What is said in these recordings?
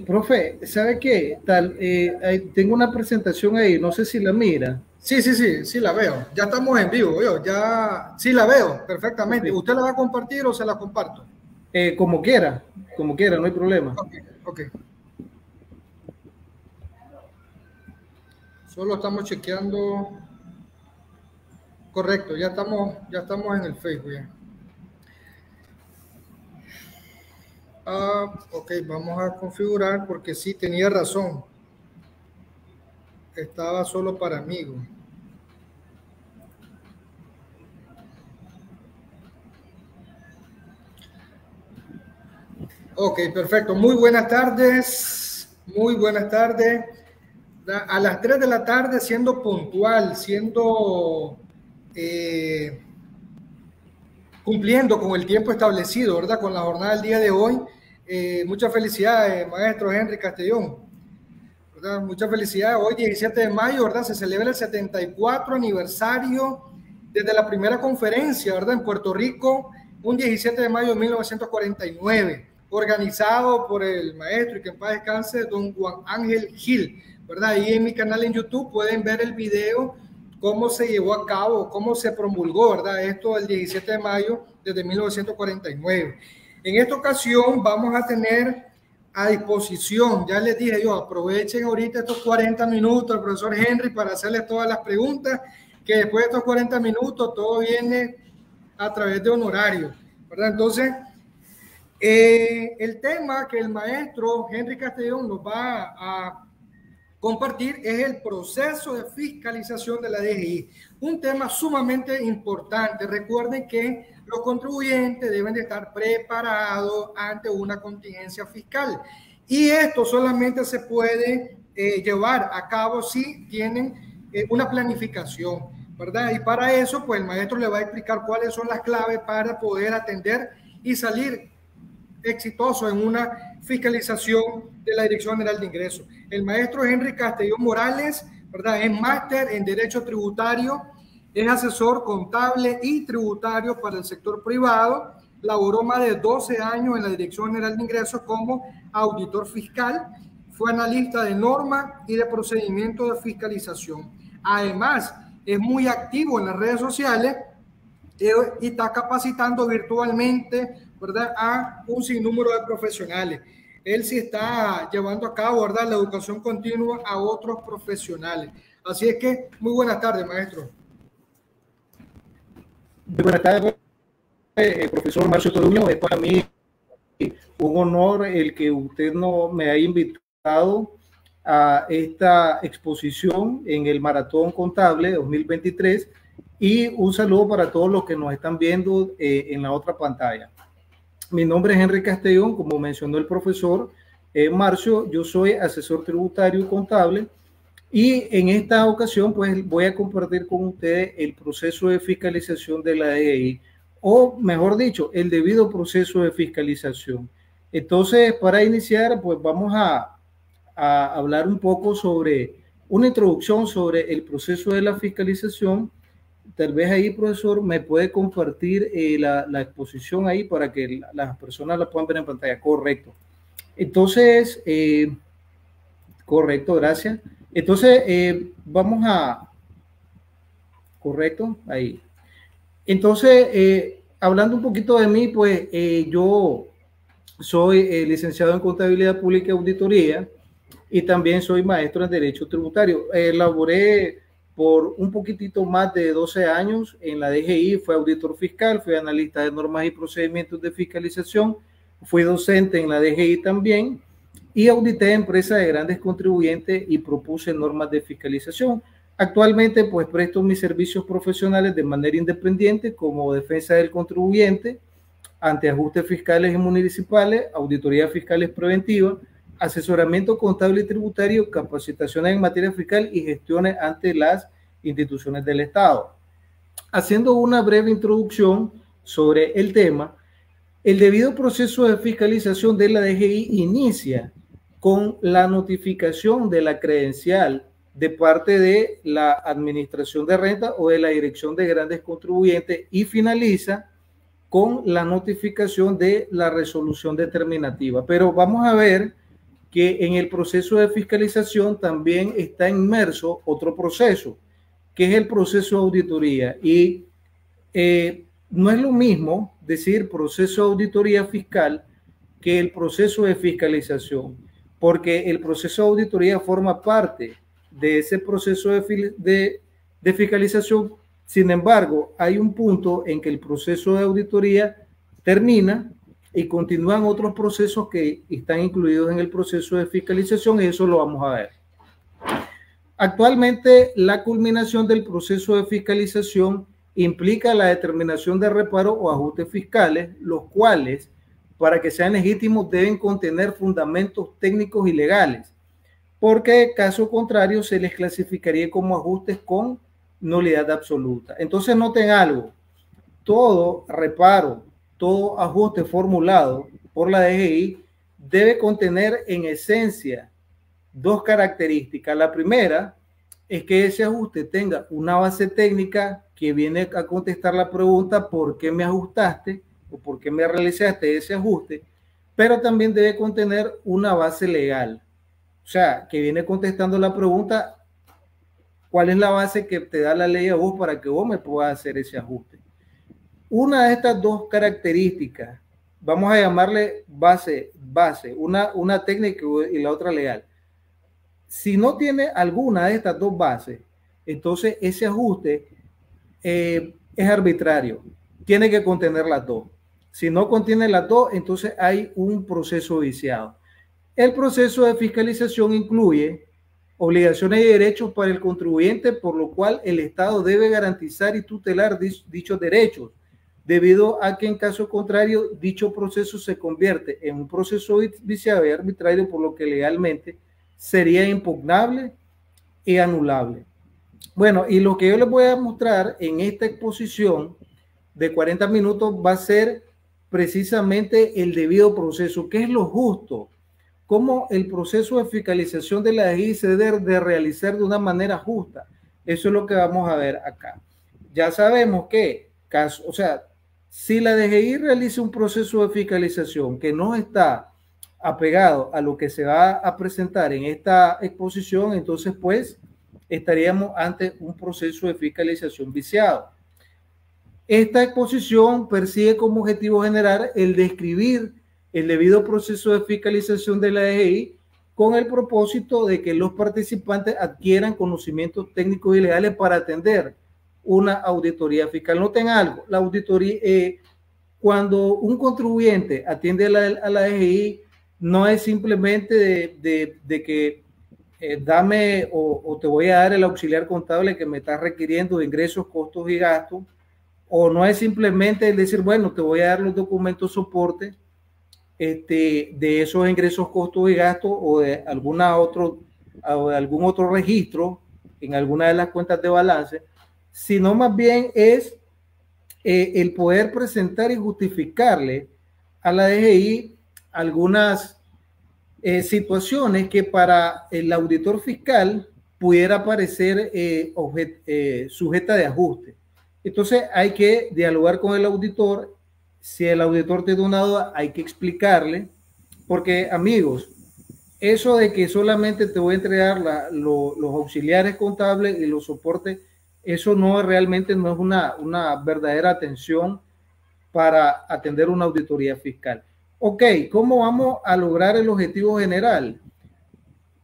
Profe, ¿sabe qué? Tengo una presentación ahí, no sé si la mira. Sí, sí, sí, sí la veo. Ya estamos en vivo, yo ya sí la veo perfectamente. Ok. ¿Usted la va a compartir o se la comparto? Como quiera, no hay problema. Ok, ok. Solo estamos chequeando. Correcto, ya estamos en el Facebook. Ya. Ok, vamos a configurar porque sí tenía razón. Estaba solo para amigos. Ok, perfecto. Muy buenas tardes. Muy buenas tardes. A las 3 de la tarde, siendo puntual, eh, cumpliendo con el tiempo establecido, ¿verdad? Con la jornada del día de hoy. Muchas felicidades, maestro Henry Castellón. ¿Verdad? Muchas felicidades. Hoy, 17 de mayo, ¿verdad? Se celebra el 74 aniversario desde la primera conferencia, ¿verdad? En Puerto Rico, un 17 de mayo de 1949, organizado por el maestro y que en paz descanse, don Juan Ángel Gil, ¿verdad? Ahí en mi canal en YouTube pueden ver el video, cómo se llevó a cabo, cómo se promulgó, ¿verdad? Esto el 17 de mayo desde 1949. En esta ocasión vamos a tener a disposición, ya les dije yo, aprovechen ahorita estos 40 minutos al profesor Henry para hacerle todas las preguntas, que después de estos 40 minutos todo viene a través de honorario, ¿verdad? Entonces, el tema que el maestro Henry Castellón nos va a compartir es el proceso de fiscalización de la DGI, un tema sumamente importante. Recuerden que los contribuyentes deben de estar preparados ante una contingencia fiscal y esto solamente se puede llevar a cabo si tienen una planificación, ¿verdad? Y para eso, pues el maestro le va a explicar cuáles son las claves para poder atender y salir exitoso en una fiscalización de la Dirección General de Ingresos. El maestro Henry Castellón Morales, ¿verdad? Es máster en Derecho Tributario, es asesor contable y tributario para el sector privado, laboró más de 12 años en la Dirección General de Ingresos como auditor fiscal, fue analista de norma y de procedimiento de fiscalización. Además, es muy activo en las redes sociales y está capacitando virtualmente, ¿verdad?, a un sinnúmero de profesionales. Él sí está llevando a cabo, ¿verdad?, la educación continua a otros profesionales. Así es que, muy buenas tardes, maestro. Muy buenas tardes, profesor Marcio Toruño. Es para mí un honor el que usted no me haya invitado a esta exposición en el Maratón Contable 2023 y un saludo para todos los que nos están viendo en la otra pantalla. Mi nombre es Henry Castellón, como mencionó el profesor Marcio, yo soy asesor tributario y contable y en esta ocasión pues voy a compartir con ustedes el proceso de fiscalización de la DGI, o mejor dicho, el debido proceso de fiscalización. Entonces, para iniciar, pues vamos a hablar un poco sobre una introducción sobre el proceso de la fiscalización. Tal vez ahí, profesor, me puede compartir la exposición ahí para que las personas la puedan ver en pantalla. Correcto. Entonces, correcto, gracias. Entonces, vamos a... Correcto, ahí. Entonces, hablando un poquito de mí, pues yo soy licenciado en Contabilidad Pública y Auditoría y también soy maestro en Derecho Tributario. Laboré por un poquitito más de 12 años en la DGI, fui auditor fiscal, fui analista de normas y procedimientos de fiscalización, fui docente en la DGI también y audité empresas de grandes contribuyentes y propuse normas de fiscalización. Actualmente, pues presto mis servicios profesionales de manera independiente como defensa del contribuyente ante ajustes fiscales y municipales, auditorías fiscales preventivas, asesoramiento contable y tributario, capacitaciones en materia fiscal y gestiones ante las instituciones del Estado. Haciendo una breve introducción sobre el tema, el debido proceso de fiscalización de la DGI inicia con la notificación de la credencial de parte de la Administración de Renta o de la Dirección de Grandes Contribuyentes y finaliza con la notificación de la resolución determinativa. Pero vamos a ver que en el proceso de fiscalización también está inmerso otro proceso, que es el proceso de auditoría. Y no es lo mismo decir proceso de auditoría fiscal que el proceso de fiscalización, porque el proceso de auditoría forma parte de ese proceso de fiscalización. Sin embargo, hay un punto en que el proceso de auditoría termina y continúan otros procesos que están incluidos en el proceso de fiscalización, y eso lo vamos a ver. Actualmente, la culminación del proceso de fiscalización implica la determinación de reparo o ajustes fiscales, los cuales, para que sean legítimos, deben contener fundamentos técnicos y legales, porque caso contrario se les clasificaría como ajustes con nulidad absoluta. Entonces noten algo: todo reparo, todo ajuste formulado por la DGI debe contener en esencia dos características. La primera es que ese ajuste tenga una base técnica que viene a contestar la pregunta ¿por qué me ajustaste? O ¿por qué me realizaste ese ajuste? Pero también debe contener una base legal, o sea, que viene contestando la pregunta ¿cuál es la base que te da la ley a vos para que vos me puedas hacer ese ajuste? Una de estas dos características, vamos a llamarle base, una técnica y la otra legal. Si no tiene alguna de estas dos bases, entonces ese ajuste es arbitrario. Tiene que contener las dos. Si no contiene las dos, entonces hay un proceso viciado. El proceso de fiscalización incluye obligaciones y derechos para el contribuyente, por lo cual el Estado debe garantizar y tutelar dichos derechos, debido a que en caso contrario dicho proceso se convierte en un proceso viciado y arbitrario, por lo que legalmente sería impugnable y anulable. Bueno, y lo que yo les voy a mostrar en esta exposición de 40 minutos va a ser precisamente el debido proceso, qué es lo justo, cómo el proceso de fiscalización de la DGI se debe de realizar de una manera justa. Eso es lo que vamos a ver acá. Ya sabemos que, o sea, si la DGI realiza un proceso de fiscalización que no está apegado a lo que se va a presentar en esta exposición, entonces pues estaríamos ante un proceso de fiscalización viciado. Esta exposición persigue como objetivo general el describir el debido proceso de fiscalización de la DGI con el propósito de que los participantes adquieran conocimientos técnicos y legales para atender una auditoría fiscal. Noten algo: la auditoría, cuando un contribuyente atiende a la DGI, no es simplemente de que dame o te voy a dar el auxiliar contable que me está requiriendo de ingresos, costos y gastos, o no es simplemente el decir, bueno, te voy a dar los documentos soporte de esos ingresos, costos y gastos, o de algún otro registro en alguna de las cuentas de balance, sino más bien es el poder presentar y justificarle a la DGI algunas situaciones que para el auditor fiscal pudiera parecer sujeta de ajuste. Entonces hay que dialogar con el auditor. Si el auditor tiene una duda, hay que explicarle, porque amigos, eso de que solamente te voy a entregar los auxiliares contables y los soportes, eso no realmente no es una verdadera atención para atender una auditoría fiscal. Ok, ¿cómo vamos a lograr el objetivo general?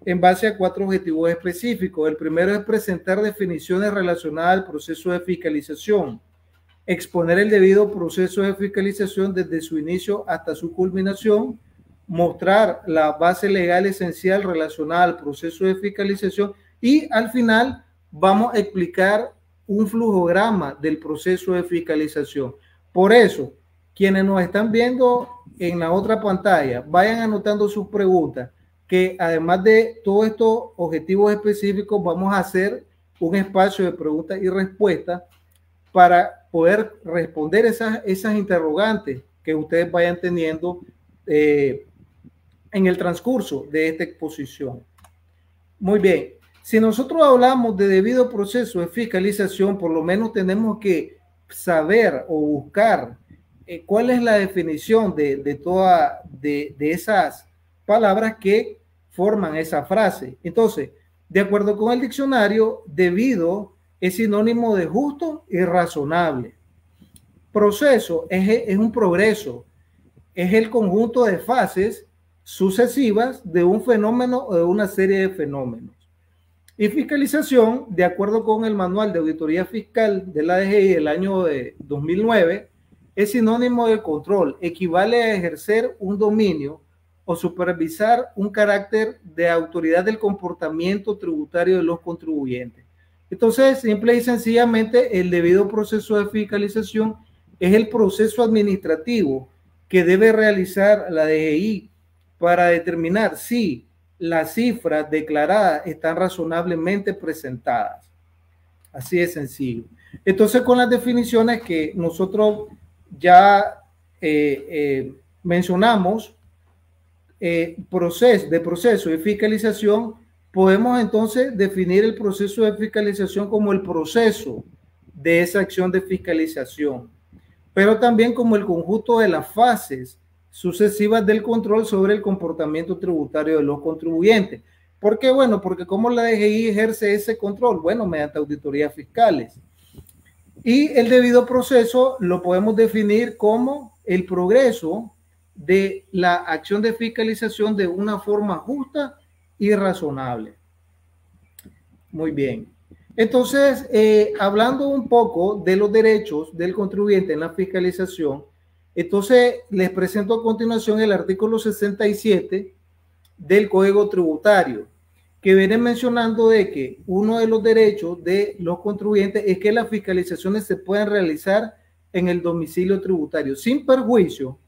En base a 4 objetivos específicos. El primero es presentar definiciones relacionadas al proceso de fiscalización, exponer el debido proceso de fiscalización desde su inicio hasta su culminación, mostrar la base legal esencial relacionada al proceso de fiscalización y al final vamos a explicar un flujograma del proceso de fiscalización. Por eso, quienes nos están viendo en la otra pantalla, vayan anotando sus preguntas, que además de todos estos objetivos específicos, vamos a hacer un espacio de preguntas y respuestas para poder responder esas interrogantes que ustedes vayan teniendo en el transcurso de esta exposición. Muy bien, si nosotros hablamos de debido proceso de fiscalización, por lo menos tenemos que saber o buscar cuál es la definición de esas palabras que forman esa frase. Entonces, de acuerdo con el diccionario, debido es sinónimo de justo y razonable. Proceso es un progreso, es el conjunto de fases sucesivas de un fenómeno o de una serie de fenómenos. Y fiscalización, de acuerdo con el Manual de Auditoría Fiscal de la DGI del año de 2009, es sinónimo de control, equivale a ejercer un dominio o supervisar un carácter de autoridad del comportamiento tributario de los contribuyentes. Entonces, simple y sencillamente, el debido proceso de fiscalización es el proceso administrativo que debe realizar la DGI para determinar si las cifras declaradas están razonablemente presentadas. Así de sencillo. Entonces, con las definiciones que nosotros ya mencionamos, proceso de fiscalización, podemos entonces definir el proceso de fiscalización como el proceso de esa acción de fiscalización, pero también como el conjunto de las fases sucesivas del control sobre el comportamiento tributario de los contribuyentes. ¿Por qué? Bueno, porque ¿cómo la DGI ejerce ese control? Bueno, mediante auditorías fiscales. Y el debido proceso lo podemos definir como el progreso de la acción de fiscalización de una forma justa y razonable. Muy bien. Entonces, hablando un poco de los derechos del contribuyente en la fiscalización, entonces les presento a continuación el artículo 67 del Código Tributario, que viene mencionando de que uno de los derechos de los contribuyentes es que las fiscalizaciones se puedan realizar en el domicilio tributario, sin perjuicio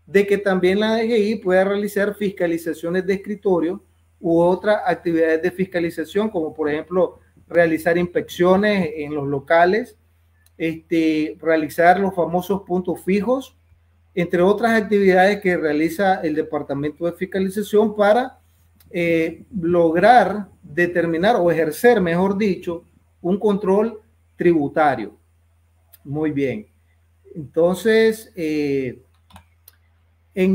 de que también la DGI pueda realizar fiscalizaciones de escritorio u otras actividades de fiscalización, como por ejemplo realizar inspecciones en los locales, realizar los famosos puntos fijos, entre otras actividades que realiza el Departamento de Fiscalización para lograr determinar o ejercer, mejor dicho, un control tributario. Muy bien. Entonces, en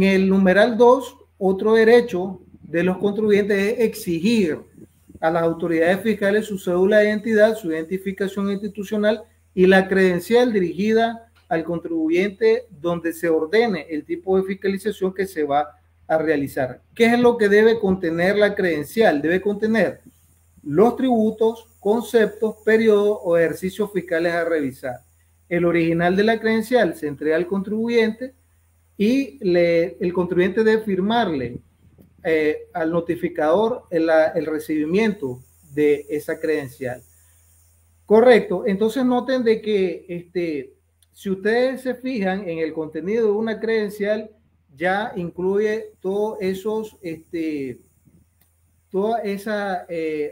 el numeral 2, otro derecho de los contribuyentes es exigir a las autoridades fiscales su cédula de identidad, su identificación institucional y la credencial dirigida al contribuyente donde se ordene el tipo de fiscalización que se va a realizar. ¿Qué es lo que debe contener la credencial? Debe contener los tributos, conceptos, periodos o ejercicios fiscales a revisar. El original de la credencial se entrega al contribuyente y el contribuyente debe firmarle al notificador el recibimiento de esa credencial. Correcto. Entonces noten de que si ustedes se fijan en el contenido de una credencial, ya incluye todos esos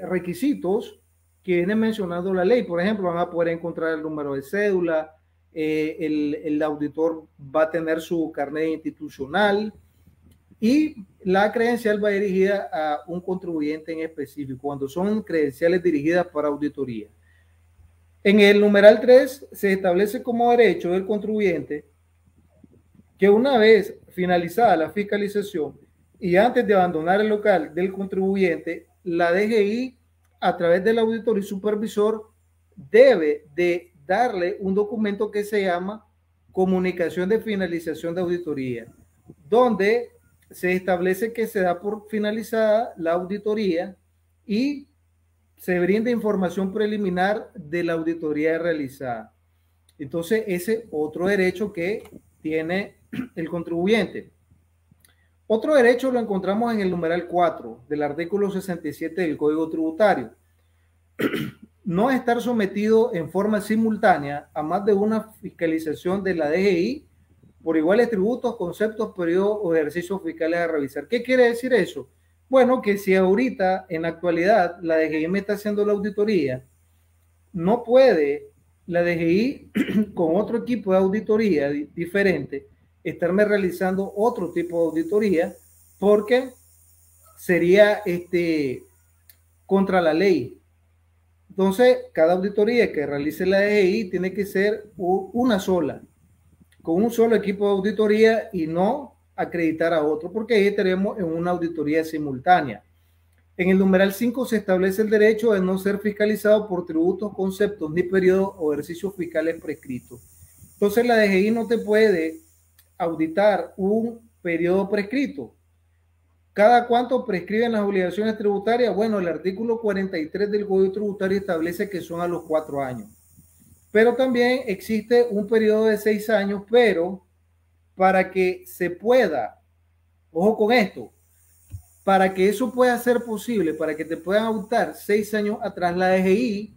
requisitos que viene mencionando la ley. Por ejemplo, van a poder encontrar el número de cédula, el auditor va a tener su carnet institucional y la credencial va dirigida a un contribuyente en específico, cuando son credenciales dirigidas para auditoría. En el numeral 3 se establece como derecho del contribuyente que una vez finalizada la fiscalización y antes de abandonar el local del contribuyente, la DGI, a través del auditor y supervisor, debe de darle un documento que se llama comunicación de finalización de auditoría, donde se establece que se da por finalizada la auditoría y se brinda información preliminar de la auditoría realizada. Entonces, ese otro derecho que tiene el contribuyente. Otro derecho lo encontramos en el numeral 4 del artículo 67 del Código Tributario. No estar sometido en forma simultánea a más de una fiscalización de la DGI por iguales tributos, conceptos, periodos o ejercicios fiscales a revisar. ¿Qué quiere decir eso? Bueno, que si ahorita, en la actualidad, la DGI me está haciendo la auditoría, no puede la DGI con otro equipo de auditoría diferente estarme realizando otro tipo de auditoría porque sería contra la ley. Entonces, cada auditoría que realice la DGI tiene que ser una sola, con un solo equipo de auditoría y no acreditar a otro, porque ahí estaremos en una auditoría simultánea. En el numeral 5 se establece el derecho de no ser fiscalizado por tributos, conceptos, ni periodos o ejercicios fiscales prescritos. Entonces la DGI no te puede auditar un periodo prescrito. ¿Cada cuánto prescriben las obligaciones tributarias? Bueno, el artículo 43 del Código Tributario establece que son a los 4 años. Pero también existe un periodo de 6 años, pero para que se pueda, ojo con esto, para que eso pueda ser posible, para que te puedan auditar 6 años atrás, la DGI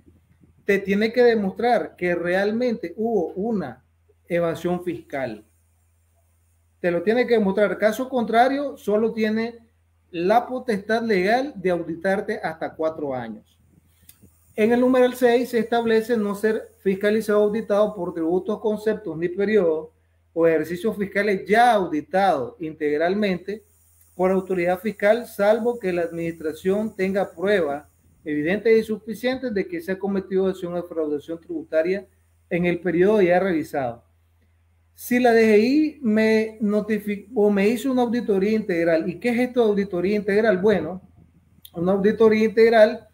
te tiene que demostrar que realmente hubo una evasión fiscal. Te lo tiene que demostrar. Caso contrario, solo tiene la potestad legal de auditarte hasta 4 años. En el numeral 6 se establece no ser fiscalizado o auditado por tributos, conceptos ni periodos o ejercicios fiscales ya auditados integralmente por autoridad fiscal, salvo que la administración tenga pruebas evidentes y suficientes de que se ha cometido acción de defraudación tributaria en el periodo ya revisado. Si la DGI me notificó o me hizo una auditoría integral, ¿y qué es esto de auditoría integral? Bueno, una auditoría integral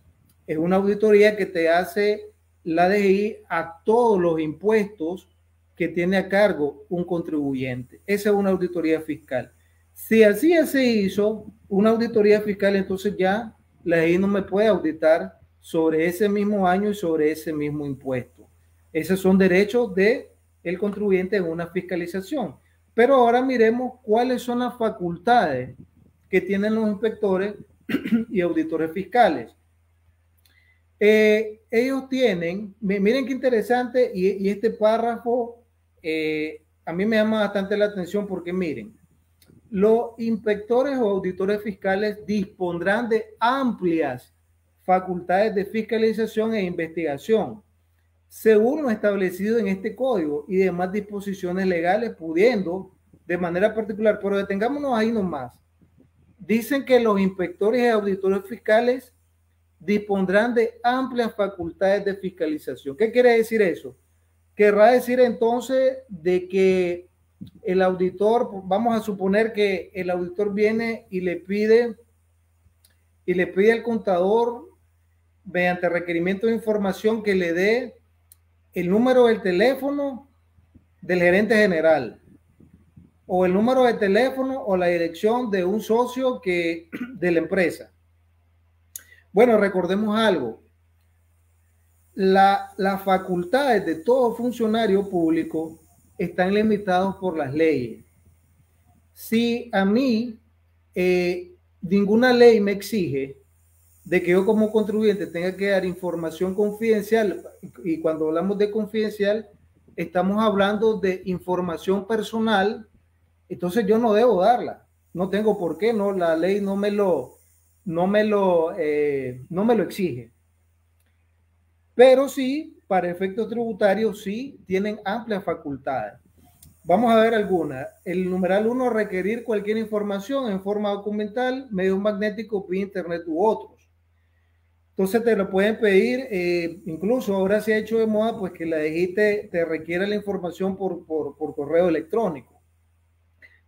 es una auditoría que te hace la DGI a todos los impuestos que tiene a cargo un contribuyente. Esa es una auditoría fiscal. Si así se hizo una auditoría fiscal, entonces ya la DGI no me puede auditar sobre ese mismo año y sobre ese mismo impuesto. Esos son derechos del contribuyente en una fiscalización. Pero ahora miremos cuáles son las facultades que tienen los inspectores y auditores fiscales. Ellos tienen, miren qué interesante, y este párrafo a mí me llama bastante la atención porque miren, los inspectores o auditores fiscales dispondrán de amplias facultades de fiscalización e investigación, según lo establecido en este código y demás disposiciones legales, pudiendo de manera particular, pero detengámonos ahí nomás. Dicen que los inspectores y auditores fiscales dispondrán de amplias facultades de fiscalización. ¿Qué quiere decir eso? Querrá decir entonces de que el auditor, vamos a suponer que el auditor viene y le pide al contador mediante requerimiento de información que le dé el número del teléfono del gerente general o el número de teléfono o la dirección de un socio de la empresa. Bueno, recordemos algo. Las facultades de todo funcionario público están limitados por las leyes. Si a mí ninguna ley me exige de que yo como contribuyente tenga que dar información confidencial, y cuando hablamos de confidencial, estamos hablando de información personal, entonces yo no debo darla. No tengo por qué, no, la ley no me lo exige. Pero sí, para efectos tributarios, sí tienen amplias facultades. Vamos a ver algunas. El numeral 1, requerir cualquier información en forma documental, medios magnéticos, vía internet u otros. Entonces te lo pueden pedir, incluso ahora se ha hecho de moda, pues que la DGI te requiere la información por correo electrónico.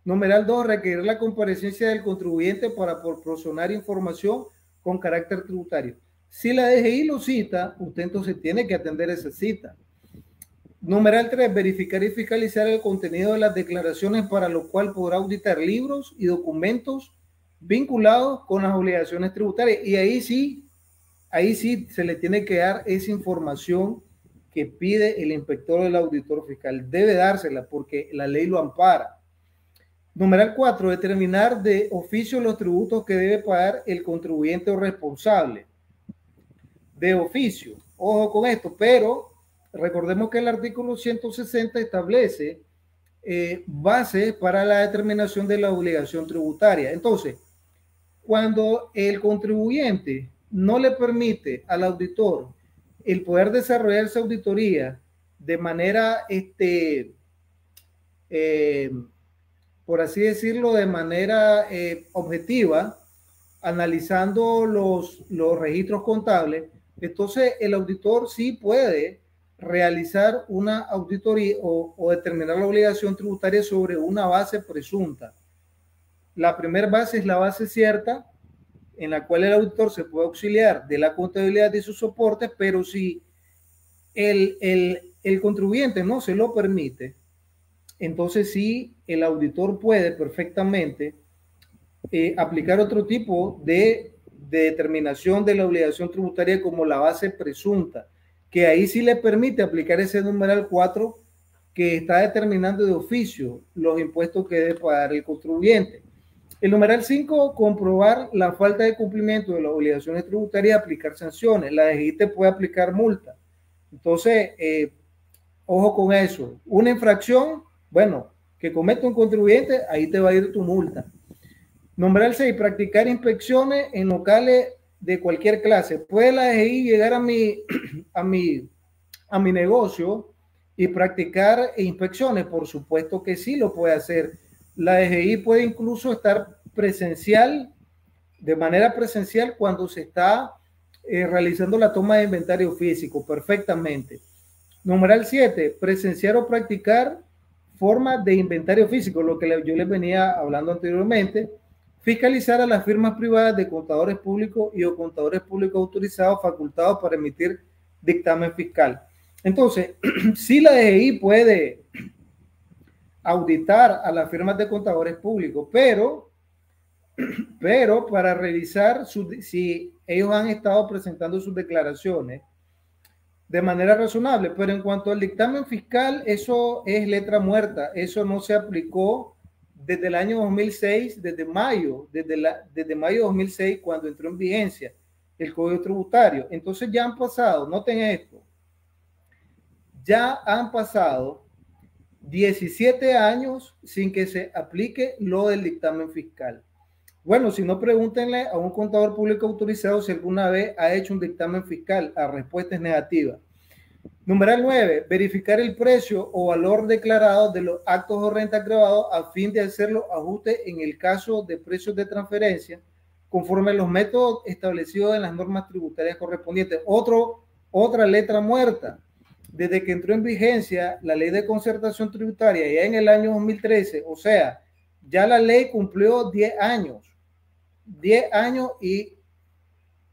Numeral 2, requerir la comparecencia del contribuyente para proporcionar información con carácter tributario. Si la DGI lo cita, usted entonces tiene que atender esa cita. Numeral 3, verificar y fiscalizar el contenido de las declaraciones, para lo cual podrá auditar libros y documentos vinculados con las obligaciones tributarias. Y ahí sí se le tiene que dar esa información que pide el inspector o el auditor fiscal. Debe dársela porque la ley lo ampara. Numeral 4, determinar de oficio los tributos que debe pagar el contribuyente o responsable. De oficio, ojo con esto, pero recordemos que el artículo 160 establece bases para la determinación de la obligación tributaria. Entonces, cuando el contribuyente no le permite al auditor el poder desarrollar esa auditoría de manera, por así decirlo, de manera objetiva, analizando los registros contables, entonces el auditor sí puede realizar una auditoría o determinar la obligación tributaria sobre una base presunta. La primera base es la base cierta, en la cual el auditor se puede auxiliar de la contabilidad de sus soportes, pero si el contribuyente no se lo permite, entonces sí el auditor puede perfectamente aplicar otro tipo de determinación de la obligación tributaria como la base presunta, que ahí sí le permite aplicar ese numeral 4 que está determinando de oficio los impuestos que debe pagar el contribuyente. El numeral 5, comprobar la falta de cumplimiento de las obligaciones tributarias y aplicar sanciones. La DGI te puede aplicar multa. Entonces, ojo con eso. Una infracción, bueno, que cometa un contribuyente, ahí te va a ir tu multa. Numeral 6, practicar inspecciones en locales de cualquier clase. ¿Puede la DGI llegar a mi negocio y practicar inspecciones? Por supuesto que sí lo puede hacer. La DGI puede incluso estar presencial, de manera presencial, cuando se está realizando la toma de inventario físico, perfectamente. Numeral 7, presenciar o practicar formas de inventario físico, lo que yo les venía hablando anteriormente. Fiscalizar a las firmas privadas de contadores públicos y o contadores públicos autorizados facultados para emitir dictamen fiscal. Entonces, sí la DGI puede auditar a las firmas de contadores públicos, pero para revisar si ellos han estado presentando sus declaraciones de manera razonable. Pero en cuanto al dictamen fiscal, eso es letra muerta. Eso no se aplicó desde el año 2006, desde mayo de 2006, cuando entró en vigencia el Código Tributario. Entonces ya han pasado, noten esto, ya han pasado 17 años sin que se aplique lo del dictamen fiscal. Bueno, si no, pregúntenle a un contador público autorizado si alguna vez ha hecho un dictamen fiscal. La respuesta es negativa. Numeral 9, verificar el precio o valor declarado de los actos o rentas grabados a fin de hacer los ajustes en el caso de precios de transferencia conforme a los métodos establecidos en las normas tributarias correspondientes. Otra letra muerta. Desde que entró en vigencia la ley de concertación tributaria ya en el año 2013, o sea, ya la ley cumplió 10 años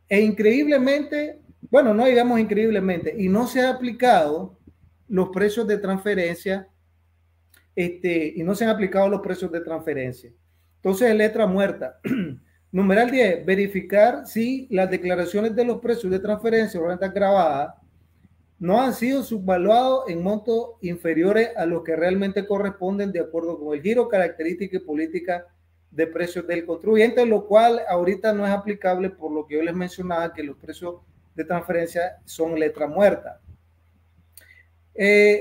e increíblemente, bueno, no digamos increíblemente, y no se ha aplicado los precios de transferencia, y no se han aplicado los precios de transferencia. Entonces, letra muerta. Numeral 10, verificar si las declaraciones de los precios de transferencia o rentas grabadas no han sido subvaluados en montos inferiores a los que realmente corresponden de acuerdo con el giro, característica y política de precios del contribuyente, lo cual ahorita no es aplicable por lo que yo les mencionaba, que los precios de transferencia son letra muerta.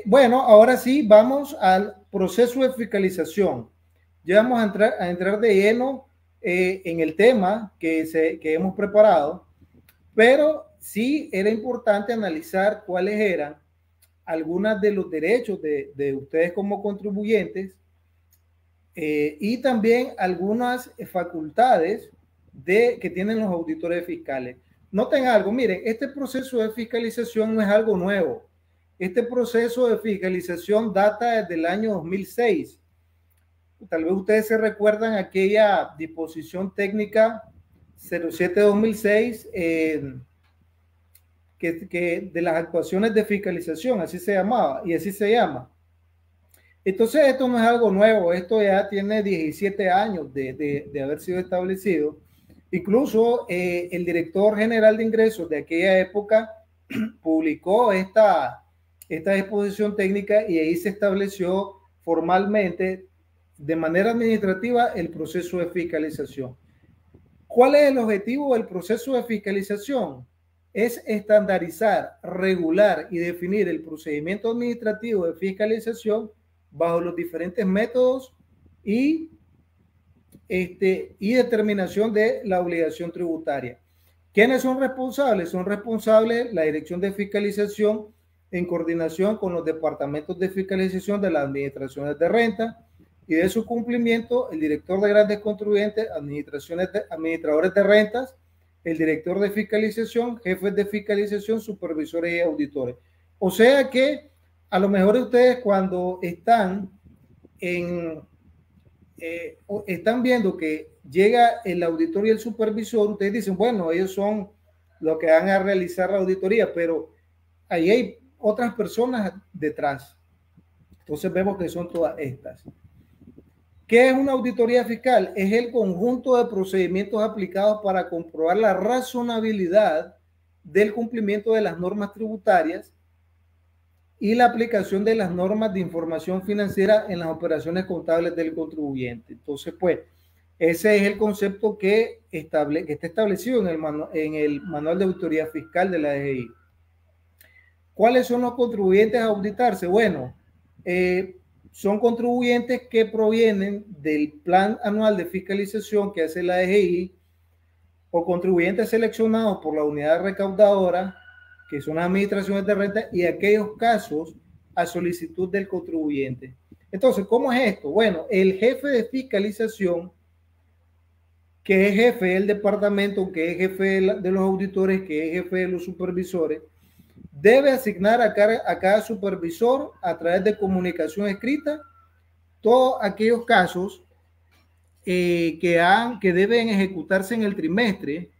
Bueno, ahora sí, vamos al proceso de fiscalización. Ya vamos a entrar de lleno en el tema que hemos preparado, pero sí era importante analizar cuáles eran algunos de los derechos de ustedes como contribuyentes y también algunas facultades que tienen los auditores fiscales. Noten algo, miren, este proceso de fiscalización no es algo nuevo. Este proceso de fiscalización data desde el año 2006. Tal vez ustedes se recuerdan aquella disposición técnica 07-2006 que de las actuaciones de fiscalización, así se llamaba y así se llama. Entonces esto no es algo nuevo, esto ya tiene 17 años de haber sido establecido. Incluso el director general de ingresos de aquella época publicó esta disposición técnica y ahí se estableció formalmente de manera administrativa el proceso de fiscalización. ¿Cuál es el objetivo del proceso de fiscalización? Es estandarizar, regular y definir el procedimiento administrativo de fiscalización bajo los diferentes métodos y determinación de la obligación tributaria. ¿Quiénes son responsables? Son responsables la Dirección de Fiscalización en coordinación con los departamentos de fiscalización de las administraciones de renta y de su cumplimiento, el director de grandes contribuyentes, administradores de rentas, el director de fiscalización, jefes de fiscalización, supervisores y auditores. O sea que a lo mejor ustedes cuando están están viendo que llega el auditor y el supervisor, ustedes dicen, bueno, ellos son los que van a realizar la auditoría, pero ahí hay otras personas detrás. Entonces vemos que son todas estas. ¿Qué es una auditoría fiscal? Es el conjunto de procedimientos aplicados para comprobar la razonabilidad del cumplimiento de las normas tributarias y la aplicación de las normas de información financiera en las operaciones contables del contribuyente. Entonces, pues, ese es el concepto que está establecido en el manual de auditoría fiscal de la DGI. ¿Cuáles son los contribuyentes a auditarse? Bueno, son contribuyentes que provienen del plan anual de fiscalización que hace la DGI o contribuyentes seleccionados por la unidad recaudadora, que son las administraciones de renta, y aquellos casos a solicitud del contribuyente. Entonces, ¿cómo es esto? Bueno, el jefe de fiscalización, que es jefe del departamento, que es jefe de los auditores, que es jefe de los supervisores, debe asignar a cada supervisor a través de comunicación escrita todos aquellos casos que deben ejecutarse en el trimestre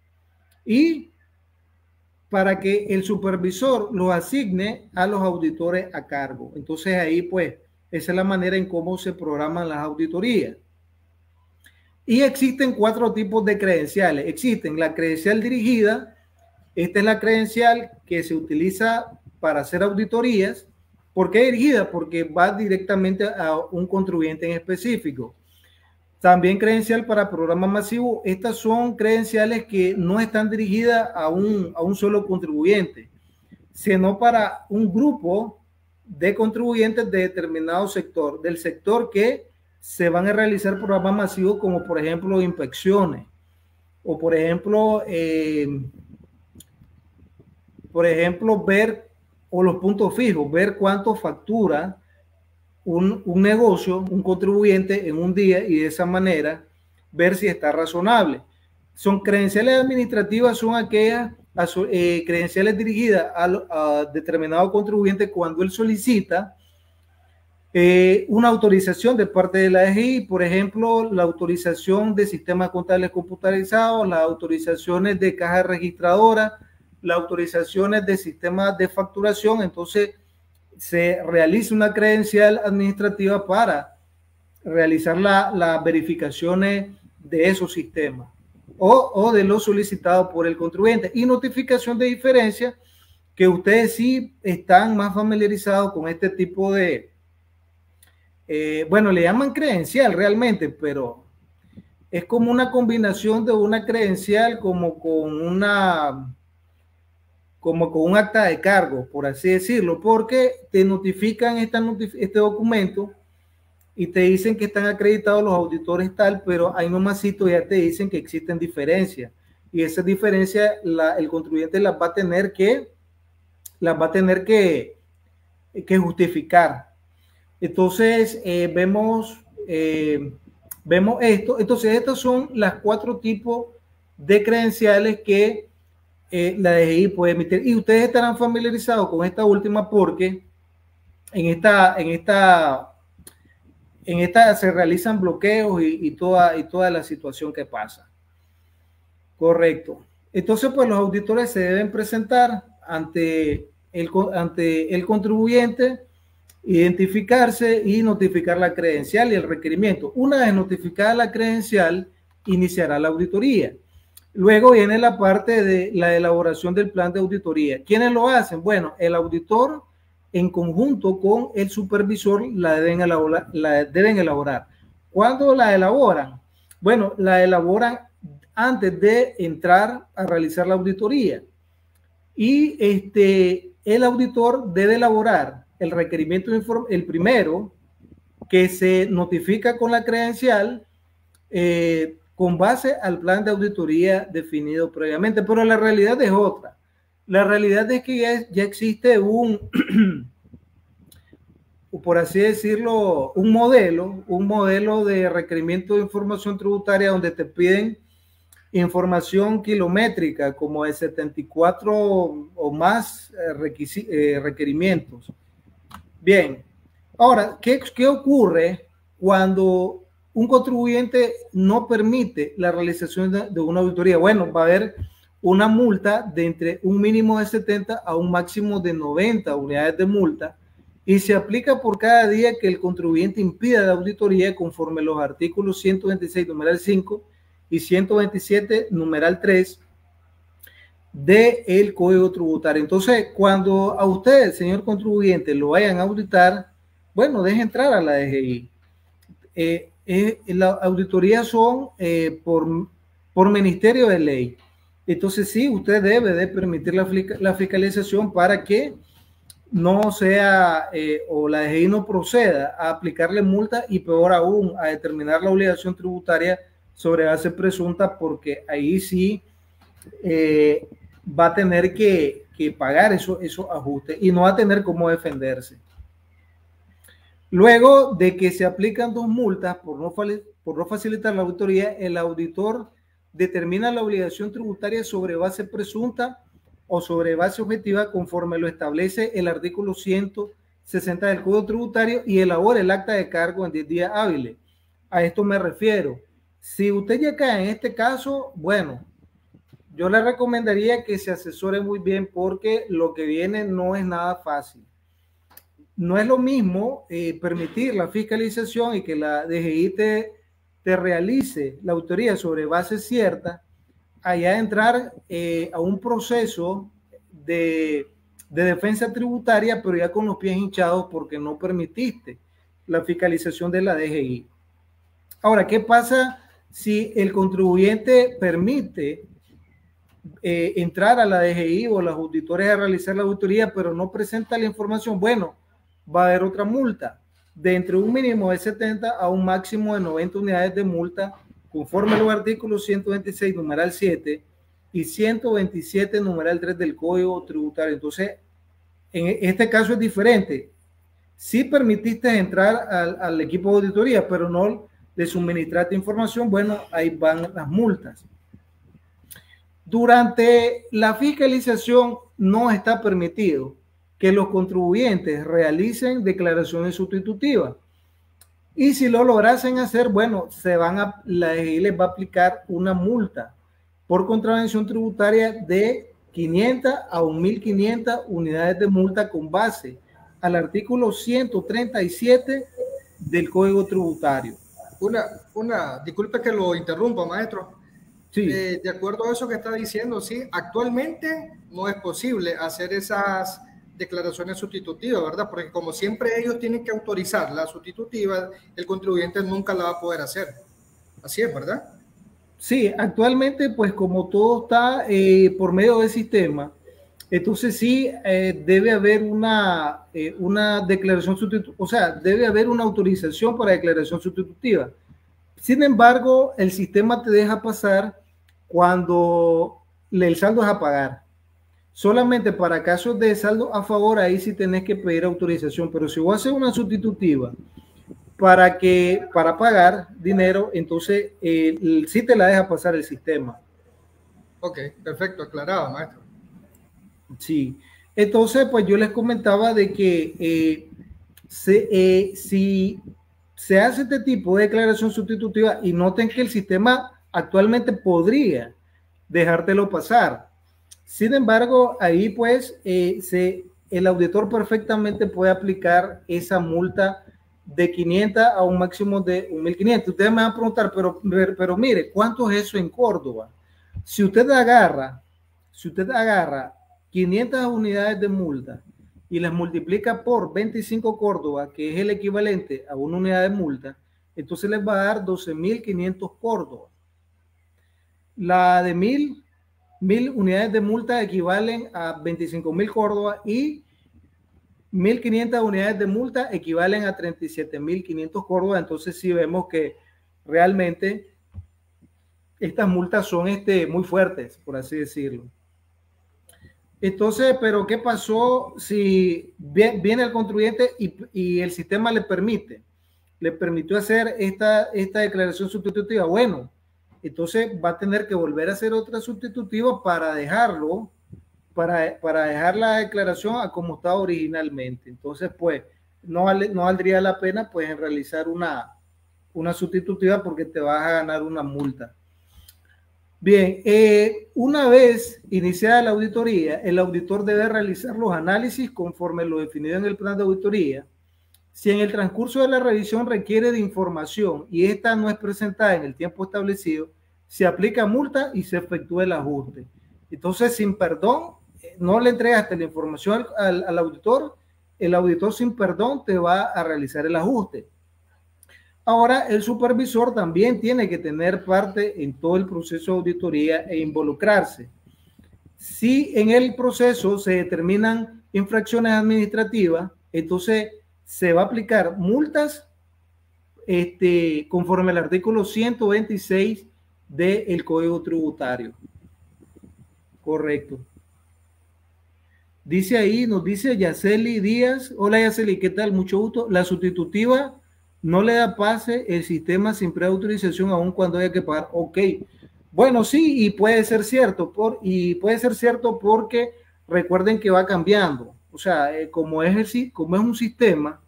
y para que el supervisor lo asigne a los auditores a cargo. Entonces ahí pues esa es la manera en cómo se programan las auditorías. Y existen 4 tipos de credenciales. Existen la credencial dirigida. Esta es la credencial que se utiliza para hacer auditorías. ¿Por qué dirigida? Porque va directamente a un contribuyente en específico. También credencial para programas masivos. Estas son credenciales que no están dirigidas a un solo contribuyente, sino para un grupo de contribuyentes de determinado sector, del sector que se van a realizar programas masivos, como por ejemplo inspecciones, o por ejemplo ver, o los puntos fijos, ver cuánto factura un negocio, un contribuyente en un día, y de esa manera ver si está razonable. Son credenciales administrativas, son aquellas credenciales dirigidas a determinado contribuyente cuando él solicita una autorización de parte de la DGI, por ejemplo, la autorización de sistemas contables computarizados, las autorizaciones de caja registradora, las autorizaciones de sistemas de facturación. Entonces se realiza una credencial administrativa para realizar las verificaciones de esos sistemas o de lo solicitado por el contribuyente, y notificación de diferencia, que ustedes sí están más familiarizados con este tipo de bueno, le llaman credencial realmente, pero es como una combinación de una credencial como con un acta de cargo, por así decirlo, porque te notifican este documento y te dicen que están acreditados los auditores tal, pero ahí nomasito ya te dicen que existen diferencias, y esas diferencias el contribuyente las va a tener que justificar. Entonces vemos esto. Entonces estos son las 4 tipos de credenciales que la DGI puede emitir, y ustedes estarán familiarizados con esta última porque en esta se realizan bloqueos y toda la situación que pasa. Correcto. Entonces, pues los auditores se deben presentar ante el contribuyente, identificarse y notificar la credencial y el requerimiento. Una vez notificada la credencial, iniciará la auditoría. Luego viene la parte de la elaboración del plan de auditoría. ¿Quiénes lo hacen? Bueno, el auditor en conjunto con el supervisor la deben elaborar. ¿Cuándo la elaboran? Bueno, la elaboran antes de entrar a realizar la auditoría. Y el auditor debe elaborar el requerimiento el primero, que se notifica con la credencial con base al plan de auditoría definido previamente, pero la realidad es otra. La realidad es que ya existe por así decirlo, un modelo de requerimiento de información tributaria donde te piden información kilométrica, como de 74 o más requerimientos. Bien, ahora, ¿qué ocurre cuando un contribuyente no permite la realización de una auditoría, bueno, va a haber una multa de entre un mínimo de 70 a un máximo de 90 unidades de multa y se aplica por cada día que el contribuyente impida la auditoría conforme los artículos 126, numeral 5 y 127, numeral 3 del Código Tributario. Entonces, cuando a usted, señor contribuyente, lo vayan a auditar, bueno, deje entrar a la DGI. Las auditorías son por ministerio de ley. Entonces, sí, usted debe de permitir la fiscalización para que no sea o la DGI no proceda a aplicarle multa y peor aún a determinar la obligación tributaria sobre base presunta, porque ahí sí va a tener que pagar esos ajustes y no va a tener cómo defenderse. Luego de que se aplican 2 multas por no facilitar la auditoría, el auditor determina la obligación tributaria sobre base presunta o sobre base objetiva conforme lo establece el artículo 160 del Código Tributario y elabora el acta de cargo en 10 días hábiles. A esto me refiero. Si usted ya cae en este caso, bueno, yo le recomendaría que se asesore muy bien porque lo que viene no es nada fácil. No es lo mismo permitir la fiscalización y que la DGI te realice la auditoría sobre base cierta, allá entrar a un proceso de defensa tributaria, pero ya con los pies hinchados porque no permitiste la fiscalización de la DGI. Ahora, ¿qué pasa si el contribuyente permite entrar a la DGI o los auditores a realizar la auditoría, pero no presenta la información? Bueno, va a haber otra multa de entre un mínimo de 70 a un máximo de 90 unidades de multa conforme a los artículos 126, numeral 7 y 127, numeral 3 del Código Tributario. Entonces, en este caso es diferente. Si permitiste entrar al equipo de auditoría, pero no le suministraste información, bueno, ahí van las multas. Durante la fiscalización no está permitido que los contribuyentes realicen declaraciones sustitutivas. Y si lo lograsen hacer, bueno, la DGI les va a aplicar una multa por contravención tributaria de 500 a 1.500 unidades de multa con base al artículo 137 del Código Tributario. Disculpe que lo interrumpa, maestro. Sí. De acuerdo a eso que está diciendo, sí, actualmente no es posible hacer esas declaraciones sustitutivas, ¿verdad? Porque como siempre ellos tienen que autorizar la sustitutiva, el contribuyente nunca la va a poder hacer. Así es, ¿verdad? Sí, actualmente pues como todo está por medio del sistema, entonces sí debe haber una declaración sustitutiva, o sea, debe haber una autorización para declaración sustitutiva. Sin embargo, el sistema te deja pasar cuando el saldo es a pagar. Solamente para casos de saldo a favor, ahí sí tenés que pedir autorización, pero si vos haces una sustitutiva para pagar dinero, entonces sí te la deja pasar el sistema. Ok, perfecto, aclarado, maestro. Sí, entonces pues yo les comentaba de que si se hace este tipo de declaración sustitutiva y noten que el sistema actualmente podría dejártelo pasar. Sin embargo, ahí pues el auditor perfectamente puede aplicar esa multa de 500 a un máximo de 1.500. Ustedes me van a preguntar, pero mire, ¿cuánto es eso en Córdoba? Si usted agarra 500 unidades de multa y las multiplica por 25 Córdoba, que es el equivalente a una unidad de multa, entonces les va a dar 12.500 Córdoba. La de 1.000 unidades de multa equivalen a 25.000 Córdoba y 1.500 unidades de multa equivalen a 37.500 Córdoba. Entonces sí vemos que realmente estas multas son muy fuertes, por así decirlo. Entonces, pero ¿qué pasó si viene el contribuyente y el sistema le permitió hacer esta declaración sustitutiva? Bueno, entonces va a tener que volver a hacer otra sustitutiva para dejarlo, para dejar la declaración a como estaba originalmente. Entonces, pues, no valdría la pena, pues, en realizar una una sustitutiva porque te vas a ganar una multa. Bien, una vez iniciada la auditoría, el auditor debe realizar los análisis conforme lo definido en el plan de auditoría. Si en el transcurso de la revisión requiere de información y esta no es presentada en el tiempo establecido, se aplica multa y se efectúa el ajuste. Entonces, sin perdón, no le entregaste la información al auditor, el auditor sin perdón te va a realizar el ajuste. Ahora, el supervisor también tiene que tener parte en todo el proceso de auditoría e involucrarse. Si en el proceso se determinan infracciones administrativas, entonces se va a aplicar multas conforme al artículo 126 del Código Tributario. Correcto. Dice ahí, nos dice Yaceli Díaz. Hola Yaceli, ¿qué tal? Mucho gusto. La sustitutiva no le da pase el sistema sin preautorización aun cuando haya que pagar. Ok. Bueno, sí, y puede ser cierto. Puede ser cierto porque recuerden que va cambiando. O sea, como es un sistema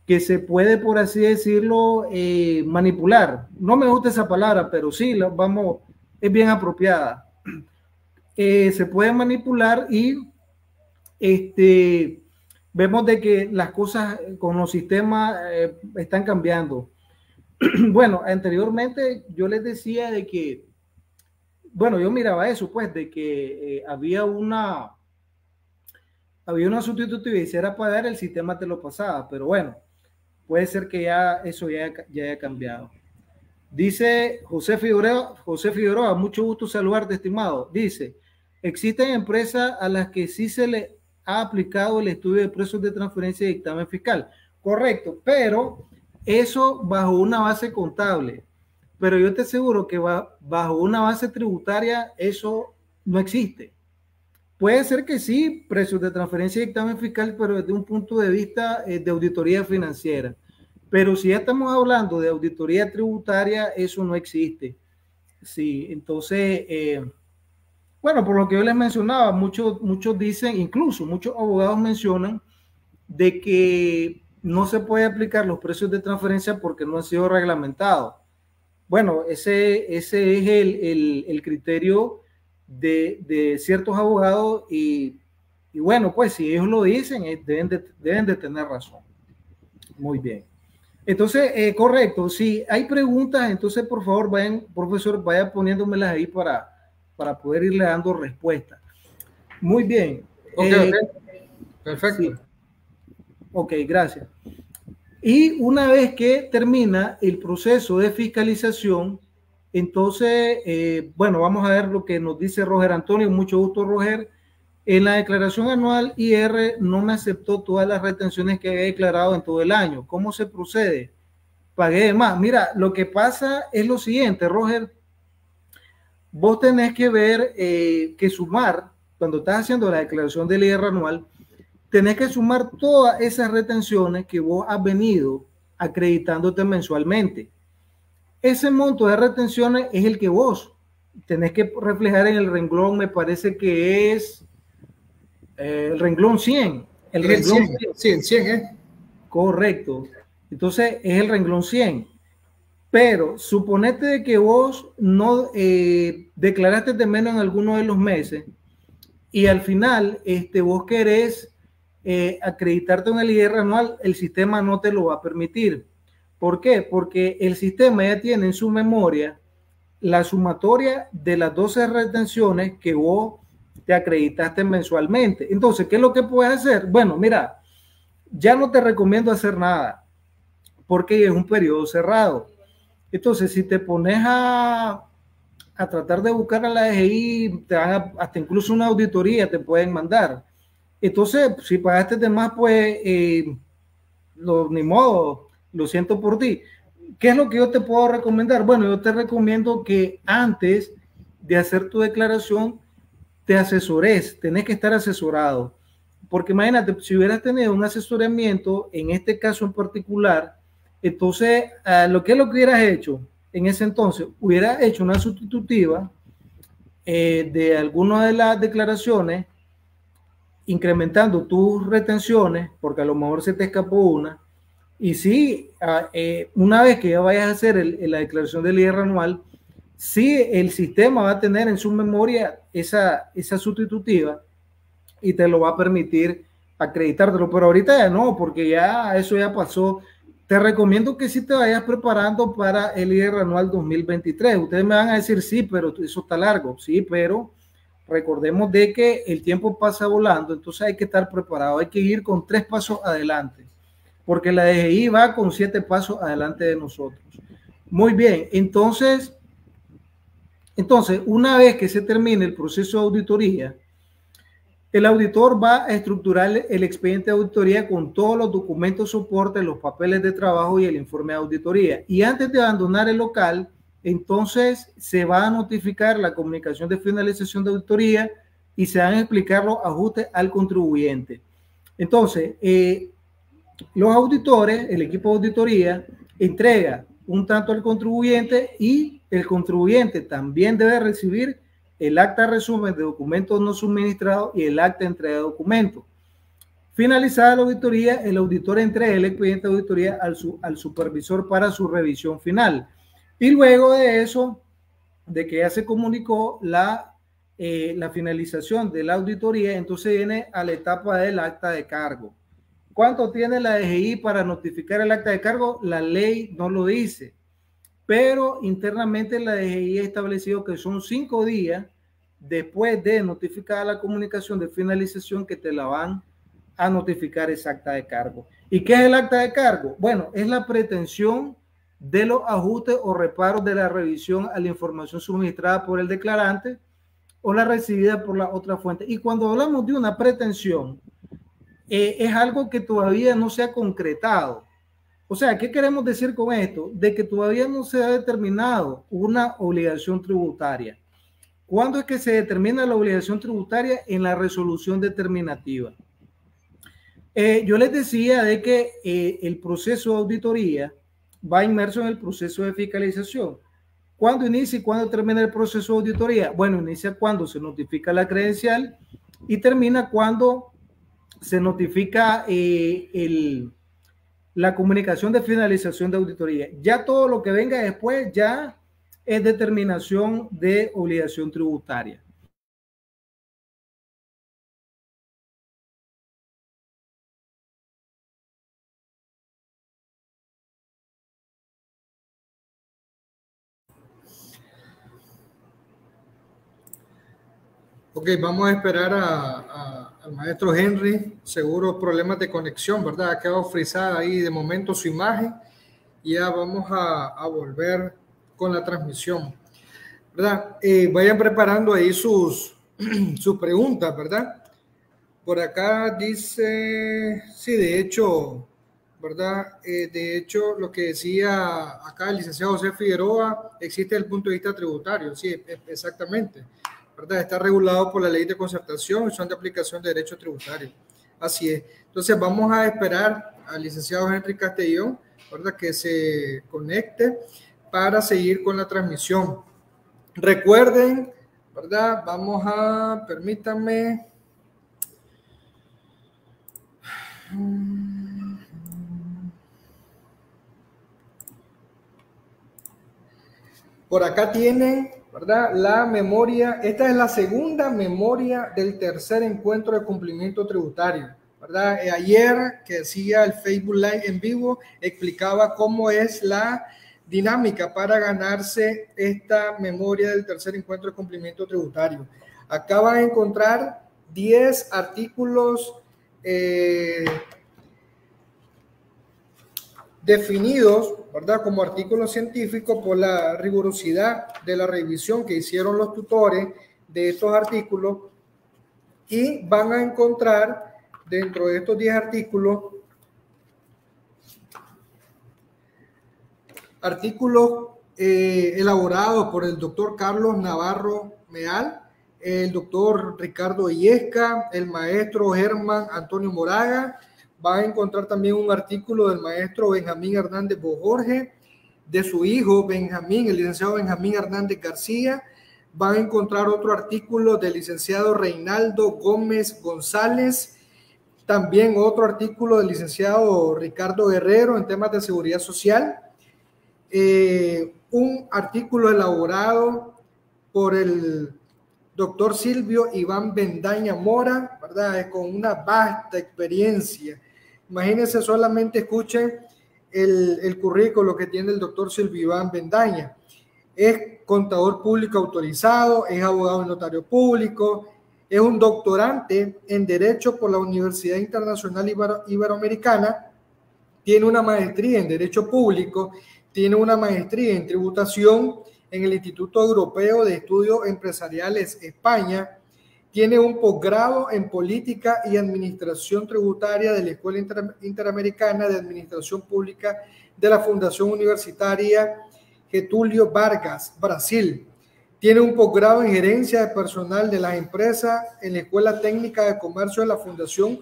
que se puede, por así decirlo, manipular. No me gusta esa palabra, pero sí, es bien apropiada. Se puede manipular y vemos de que las cosas con los sistemas están cambiando. Bueno, anteriormente yo les decía de que, bueno, yo miraba eso, pues, de que había una sustitutiva y si era pagar, el sistema te lo pasaba, pero bueno, puede ser que eso ya haya cambiado. Dice José Figueroa, mucho gusto saludarte, estimado. Dice, existen empresas a las que sí se le ha aplicado el estudio de precios de transferencia y dictamen fiscal. Correcto, pero eso bajo una base contable. Pero yo te aseguro que bajo una base tributaria eso no existe. Puede ser que sí, precios de transferencia y dictamen fiscal, pero desde un punto de vista de auditoría financiera. Pero si ya estamos hablando de auditoría tributaria, eso no existe. Sí, entonces, bueno, por lo que yo les mencionaba, muchos dicen, incluso muchos abogados mencionan de que no se puede aplicar los precios de transferencia porque no han sido reglamentados. Bueno, ese es el criterio de ciertos abogados y bueno, pues si ellos lo dicen, deben de tener razón. Muy bien. Entonces, correcto, si hay preguntas, entonces por favor profesor, vaya poniéndomelas ahí para poder irle dando respuesta. Muy bien. Okay. Perfecto. Sí. Ok, gracias. Y una vez que termina el proceso de fiscalización, entonces, bueno, vamos a ver lo que nos dice Roger Antonio. Mucho gusto, Roger. En la declaración anual, IR no me aceptó todas las retenciones que había declarado en todo el año. ¿Cómo se procede? Pagué de más. Mira, lo que pasa es lo siguiente, Roger. Vos tenés que ver que sumar, cuando estás haciendo la declaración del IR anual, tenés que sumar todas esas retenciones que vos has venido acreditándote mensualmente. Ese monto de retenciones es el que vos tenés que reflejar en el renglón, me parece que es el renglón 100. El renglón 100. Correcto. Entonces es el renglón 100. Pero suponete de que vos no declaraste de menos en alguno de los meses y al final vos querés acreditarte en el IR anual, el sistema no te lo va a permitir. ¿Por qué? Porque el sistema ya tiene en su memoria la sumatoria de las 12 retenciones que vos te acreditaste mensualmente. Entonces, ¿qué es lo que puedes hacer? Bueno, mira, ya no te recomiendo hacer nada porque es un periodo cerrado. Entonces, si te pones a tratar de buscar a la DGI, te van hasta incluso una auditoría te pueden mandar. Entonces, si pagaste de más, pues, ni modo, lo siento por ti. ¿Qué es lo que yo te puedo recomendar? Bueno, yo te recomiendo que antes de hacer tu declaración, te asesores, tenés que estar asesorado. Porque imagínate, si hubieras tenido un asesoramiento, en este caso en particular, entonces, lo que hubieras hecho en ese entonces, hubieras hecho una sustitutiva de alguna de las declaraciones, incrementando tus retenciones, porque a lo mejor se te escapó una, Y sí, una vez que ya vayas a hacer la declaración del IR anual, sí el sistema va a tener en su memoria esa sustitutiva y te lo va a permitir acreditártelo, pero ahorita ya no, porque ya eso ya pasó. Te recomiendo que sí te vayas preparando para el IR anual 2023. Ustedes me van a decir, sí, pero eso está largo. Sí, pero recordemos de que el tiempo pasa volando, entonces hay que estar preparado, hay que ir con 3 pasos adelante, porque la DGI va con 7 pasos adelante de nosotros. Muy bien, entonces, una vez que se termine el proceso de auditoría, el auditor va a estructurar el expediente de auditoría con todos los documentos soporte, los papeles de trabajo y el informe de auditoría. Y antes de abandonar el local, entonces se va a notificar la comunicación de finalización de auditoría y se van a explicar los ajustes al contribuyente. Entonces, los auditores, el equipo de auditoría, entrega un tanto al contribuyente y el contribuyente también debe recibir el acta resumen de documentos no suministrados y el acta de entrega de documentos. Finalizada la auditoría, el auditor entrega el expediente de auditoría al supervisor para su revisión final. Y luego de eso, de que ya se comunicó la finalización de la auditoría, entonces viene a la etapa del acta de cargo. ¿Cuánto tiene la DGI para notificar el acta de cargo? La ley no lo dice, pero internamente la DGI ha establecido que son 5 días después de notificar la comunicación de finalización que te la van a notificar esa acta de cargo. ¿Y qué es el acta de cargo? Bueno, es la pretensión de los ajustes o reparos de la revisión a la información suministrada por el declarante o la recibida por la otra fuente. Y cuando hablamos de una pretensión, es algo que todavía no se ha concretado. O sea, ¿qué queremos decir con esto? De que todavía no se ha determinado una obligación tributaria. ¿Cuándo es que se determina la obligación tributaria? En la resolución determinativa. Yo les decía de que el proceso de auditoría va inmerso en el proceso de fiscalización. ¿Cuándo inicia y cuándo termina el proceso de auditoría? Bueno, inicia cuando se notifica la credencial y termina cuando se notifica la comunicación de finalización de auditoría. Ya todo lo que venga después ya es determinación de obligación tributaria. Ok, vamos a esperar al maestro Henry. Seguro problemas de conexión, ¿verdad? Ha quedado frisada ahí de momento su imagen. Y ya vamos a volver con la transmisión, ¿verdad? Vayan preparando ahí sus preguntas, ¿verdad? Por acá dice, sí, de hecho, ¿verdad? De hecho, lo que decía acá el licenciado José Figueroa, existe desde el punto de vista tributario, sí, exactamente, ¿verdad? Está regulado por la ley de concertación y son de aplicación de derecho tributario. Así es. Entonces, vamos a esperar al licenciado Henry Castellón, ¿verdad? Que se conecte para seguir con la transmisión. Recuerden, ¿verdad? Vamos a, permítanme. Por acá tienen, ¿verdad? La memoria. Esta es la segunda memoria del tercer encuentro de cumplimiento tributario, ¿verdad? Ayer que hacía el Facebook Live en vivo, explicaba cómo es la dinámica para ganarse esta memoria del tercer encuentro de cumplimiento tributario. Acá van a encontrar 10 artículos definidos, ¿verdad? Como artículos científicos por la rigurosidad de la revisión que hicieron los tutores de estos artículos, y van a encontrar dentro de estos 10 artículos elaborados por el doctor Carlos Navarro Meal, el doctor Ricardo Illesca, el maestro Germán Antonio Moraga. Van a encontrar también un artículo del maestro Benjamín Hernández Bojorge, de su hijo Benjamín, el licenciado Benjamín Hernández García. Van a encontrar otro artículo del licenciado Reinaldo Gómez González, También otro artículo del licenciado Ricardo Guerrero en temas de seguridad social. Un artículo elaborado por el doctor Silvio Iván Bendaña Mora, ¿verdad? Con una vasta experiencia. Imagínense, solamente escuchen el currículo que tiene el doctor Silvio Iván Bendaña. Es contador público autorizado, es abogado y notario público, es un doctorante en Derecho por la Universidad Internacional Iberoamericana, tiene una maestría en Derecho Público, tiene una maestría en Tributación en el Instituto Europeo de Estudios Empresariales España, tiene un posgrado en Política y Administración Tributaria de la Escuela Interamericana de Administración Pública de la Fundación Universitaria Getúlio Vargas, Brasil. Tiene un posgrado en Gerencia de Personal de las Empresas en la Escuela Técnica de Comercio de la Fundación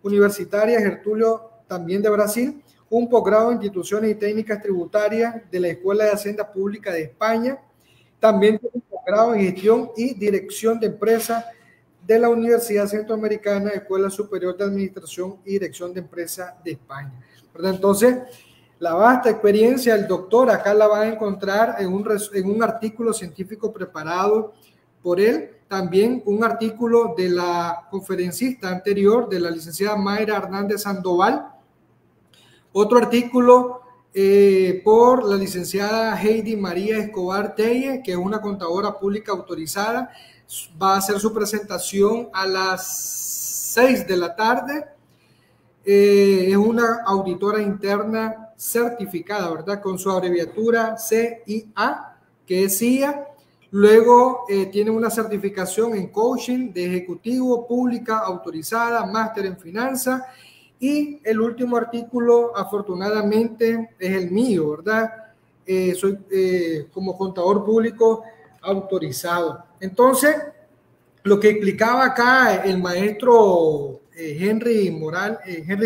Universitaria Getúlio, también de Brasil. Un posgrado en Instituciones y Técnicas Tributarias de la Escuela de Hacienda Pública de España. También tiene un posgrado en Gestión y Dirección de Empresas de la Universidad Centroamericana, Escuela Superior de Administración y Dirección de Empresas de España. ¿Verdad? Entonces, la vasta experiencia del doctor acá la van a encontrar en un artículo científico preparado por él. También un artículo de la conferencista anterior, de la licenciada Mayra Hernández Sandoval. Otro artículo por la licenciada Heidi María Escobar Telle, que es una contadora pública autorizada. Va a hacer su presentación a las 6 de la tarde. Es una auditora interna certificada, ¿verdad? Con su abreviatura CIA, que es CIA. Luego tiene una certificación en coaching de ejecutivo, pública autorizada, máster en finanzas. Y el último artículo, afortunadamente, es el mío, ¿verdad? Soy como contador público autorizado. Entonces, lo que explicaba acá el maestro Henry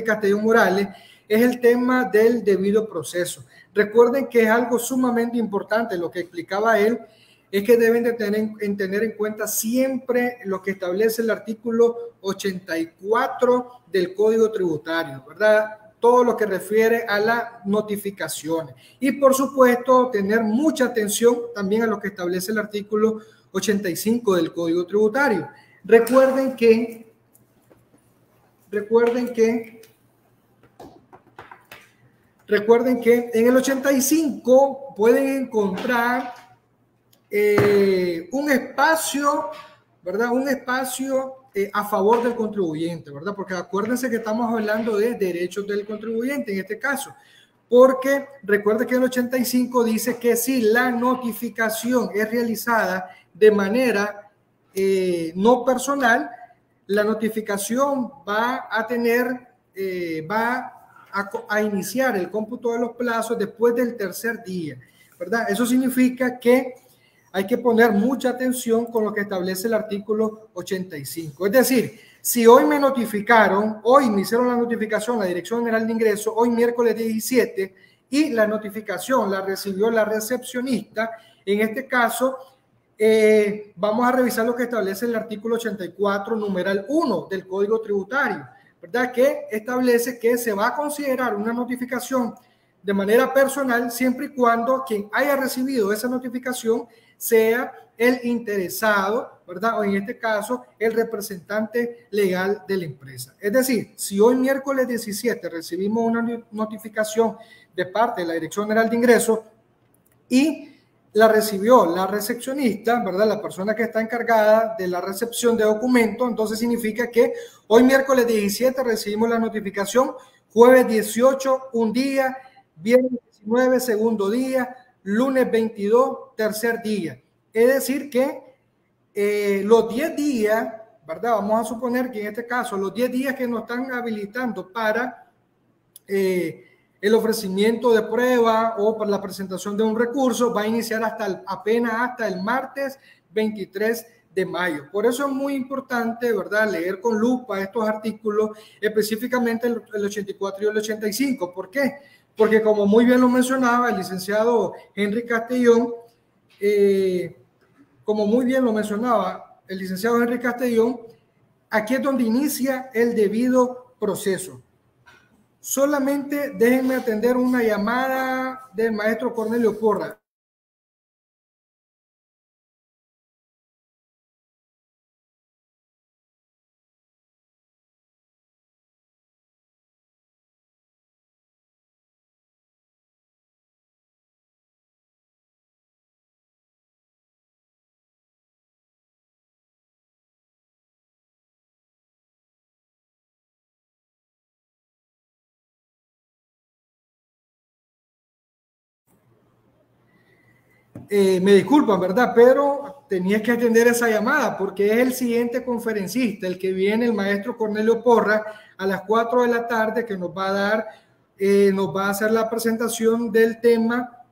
Castellón Morales es el tema del debido proceso. Recuerden que es algo sumamente importante. Lo que explicaba él es que deben de tener en cuenta siempre lo que establece el artículo 84 del Código Tributario, ¿verdad? Todo lo que refiere a las notificaciones. Y por supuesto, tener mucha atención también a lo que establece el artículo 85 del Código Tributario. Recuerden que en el 85 pueden encontrar un espacio, ¿verdad? Un espacio a favor del contribuyente, ¿verdad? Porque acuérdense que estamos hablando de derechos del contribuyente en este caso. Porque recuerden que el 85 dice que si la notificación es realizada de manera no personal, la notificación va a iniciar el cómputo de los plazos después del tercer día, ¿verdad? Eso significa que hay que poner mucha atención con lo que establece el artículo 85. Es decir, si hoy me notificaron, hoy me hicieron la notificación la Dirección General de Ingresos, hoy miércoles 17, y la notificación la recibió la recepcionista, en este caso, vamos a revisar lo que establece el artículo 84, numeral 1 del Código Tributario, ¿verdad? Que establece que se va a considerar una notificación de manera personal siempre y cuando quien haya recibido esa notificación sea el interesado, ¿verdad? O en este caso, el representante legal de la empresa. Es decir, si hoy miércoles 17 recibimos una notificación de parte de la Dirección General de Ingresos y la recibió la recepcionista, ¿verdad? La persona que está encargada de la recepción de documentos, entonces significa que hoy miércoles 17 recibimos la notificación, jueves 18 un día, viernes 19 segundo día, lunes 22 tercer día. Es decir que los 10 días, ¿verdad? Vamos a suponer que en este caso los 10 días que nos están habilitando para el ofrecimiento de prueba o para la presentación de un recurso va a iniciar apenas hasta el martes 23 de mayo. Por eso es muy importante, ¿verdad?, leer con lupa estos artículos, específicamente el 84 y el 85. ¿Por qué? Porque como muy bien lo mencionaba el licenciado Henry Castellón, aquí es donde inicia el debido proceso. Solamente déjenme atender una llamada del maestro Cornelio Porra. Me disculpan, ¿verdad? Pero tenía que atender esa llamada porque es el siguiente conferencista, el que viene, el maestro Cornelio Porra, a las 4 de la tarde, que nos va a dar, nos va a hacer la presentación del tema,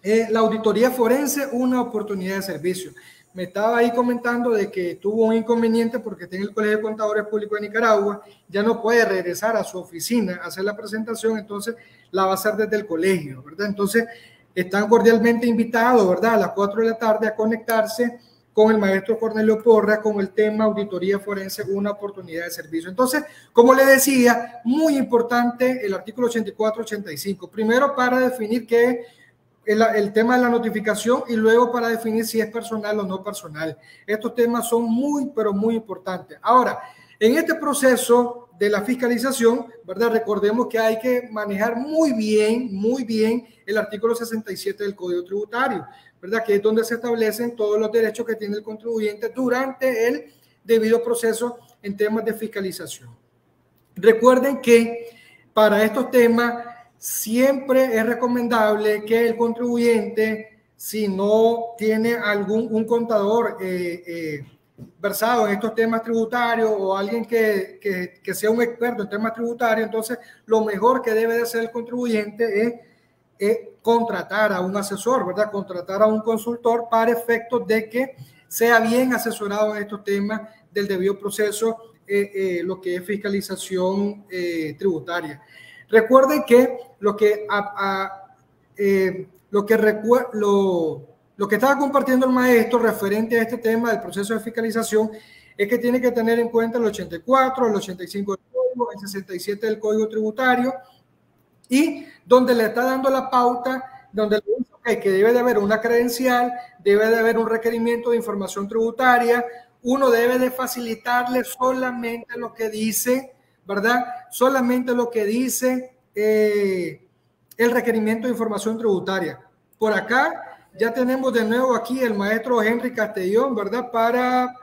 la auditoría forense, una oportunidad de servicio. Me estaba ahí comentando de que tuvo un inconveniente porque tiene el Colegio de Contadores Públicos de Nicaragua, ya no puede regresar a su oficina a hacer la presentación, entonces la va a hacer desde el colegio, ¿verdad? Entonces, están cordialmente invitados, ¿verdad? A las 4 de la tarde a conectarse con el maestro Cornelio Porra con el tema auditoría forense, una oportunidad de servicio. Entonces, como le decía, muy importante el artículo 84-85. Primero para definir qué el tema de la notificación y luego para definir si es personal o no personal. Estos temas son muy, pero muy importantes. Ahora, en este proceso de la fiscalización, ¿verdad? Recordemos que hay que manejar muy bien el artículo 67 del Código Tributario, ¿verdad? Que es donde se establecen todos los derechos que tiene el contribuyente durante el debido proceso en temas de fiscalización. Recuerden que para estos temas siempre es recomendable que el contribuyente, si no tiene un contador versado en estos temas tributarios o alguien que sea un experto en temas tributarios, entonces lo mejor que debe de hacer el contribuyente es contratar a un asesor, ¿verdad? Contratar a un consultor para efectos de que sea bien asesorado en estos temas del debido proceso, lo que es fiscalización tributaria. Recuerden que lo que estaba compartiendo el maestro referente a este tema del proceso de fiscalización es que tiene que tener en cuenta el 84, el 85 del Código, el 67 del Código Tributario, y donde le está dando la pauta, donde le dice que debe de haber una credencial, debe de haber un requerimiento de información tributaria, uno debe de facilitarle solamente lo que dice, ¿verdad? Solamente lo que dice el requerimiento de información tributaria. Por acá ya tenemos de nuevo aquí el maestro Henry Castellón, ¿verdad?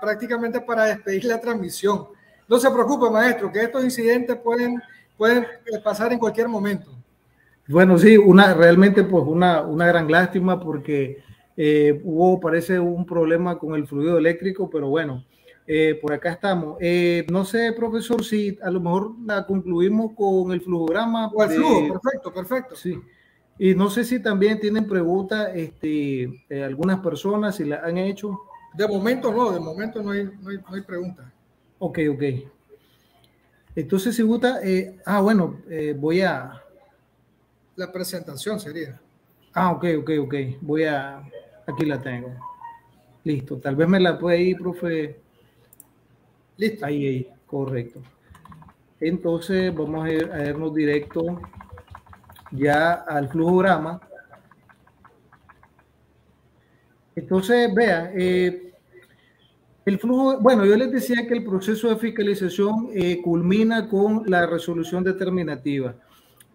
Prácticamente para despedir la transmisión. No se preocupe, maestro, que estos incidentes pueden pasar en cualquier momento. Bueno, sí, realmente pues una gran lástima porque parece un problema con el fluido eléctrico, pero bueno, por acá estamos. No sé, profesor, si a lo mejor la concluimos con el flujograma. O el flujo, perfecto. Sí. Y no sé si también tienen preguntas algunas personas, si la han hecho. De momento no hay preguntas. Ok. Entonces, si gusta, voy a... La presentación sería. Ok. Aquí la tengo. Listo. Tal vez me la puede ir, profe. Listo. Ahí, correcto. Entonces, vamos a irnos directo ya al flujograma. Entonces, vean, el flujo, bueno, yo les decía que el proceso de fiscalización culmina con la resolución determinativa.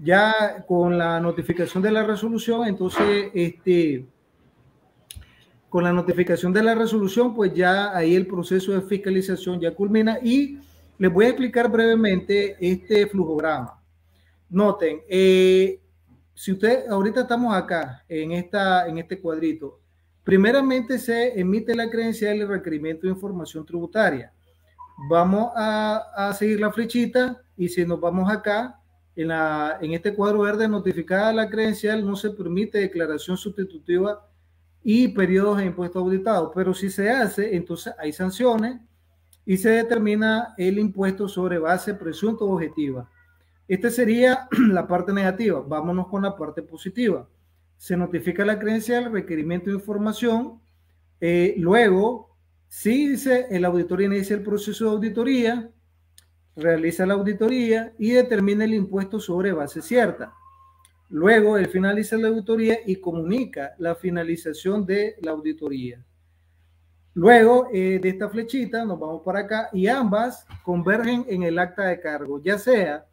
Ya con la notificación de la resolución, entonces, con la notificación de la resolución, pues ya ahí el proceso de fiscalización ya culmina y les voy a explicar brevemente este flujograma. Noten, si usted, ahorita estamos acá en este cuadrito, primeramente se emite la credencial y el requerimiento de información tributaria. Vamos a seguir la flechita y si nos vamos acá, en este cuadro verde, notificada la credencial, no se permite declaración sustitutiva y periodos de impuesto auditado, pero si se hace, entonces hay sanciones y se determina el impuesto sobre base presunta o objetiva. Esta sería la parte negativa. Vámonos con la parte positiva. Se notifica la credencial, requerimiento de información, luego, si dice el auditor inicia el proceso de auditoría, realiza la auditoría y determina el impuesto sobre base cierta. Luego, él finaliza la auditoría y comunica la finalización de la auditoría. Luego de esta flechita nos vamos para acá y ambas convergen en el acta de cargo, ya sea